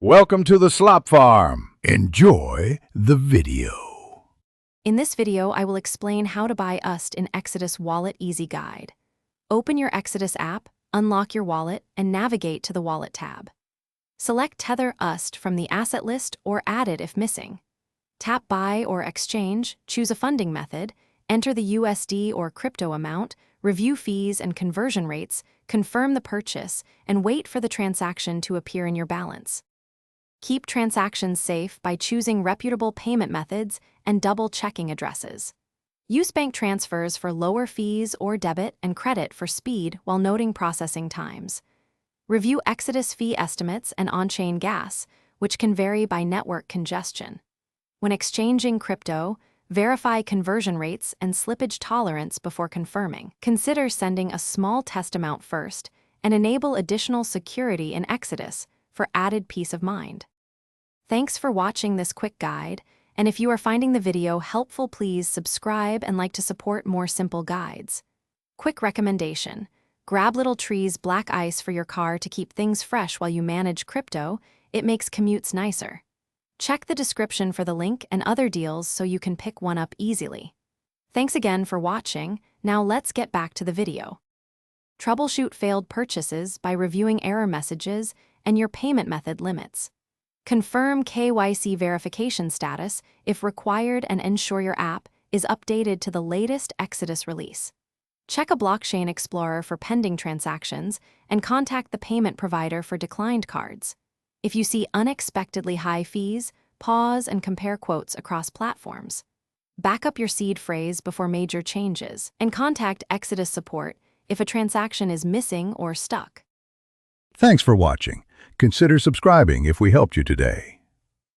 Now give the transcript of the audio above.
Welcome to the Slop Farm. Enjoy the video. In this video, I will explain how to buy USD in Exodus Wallet Easy Guide. Open your Exodus app, unlock your wallet, and navigate to the Wallet tab. Select Tether USD from the asset list or add it if missing. Tap Buy or Exchange, choose a funding method, enter the USD or crypto amount, review fees and conversion rates, confirm the purchase, and wait for the transaction to appear in your balance. Keep transactions safe by choosing reputable payment methods and double-checking addresses. Use bank transfers for lower fees or debit and credit for speed while noting processing times. Review Exodus fee estimates and on-chain gas, which can vary by network congestion. When exchanging crypto, verify conversion rates and slippage tolerance before confirming. Consider sending a small test amount first and enable additional security in Exodus for added peace of mind. Thanks for watching this quick guide, and if you are finding the video helpful, please subscribe and like to support more simple guides. Quick recommendation: grab Little Tree's black ice for your car to keep things fresh while you manage crypto. It makes commutes nicer. Check the description for the link and other deals so you can pick one up easily. Thanks again for watching. Now let's get back to the video. Troubleshoot failed purchases by reviewing error messages and your payment method limits. Confirm KYC verification status if required and ensure your app is updated to the latest Exodus release. Check a blockchain explorer for pending transactions and contact the payment provider for declined cards. If you see unexpectedly high fees, pause and compare quotes across platforms. Back up your seed phrase before major changes, and contact Exodus support if a transaction is missing or stuck. Thanks for watching. Consider subscribing if we helped you today.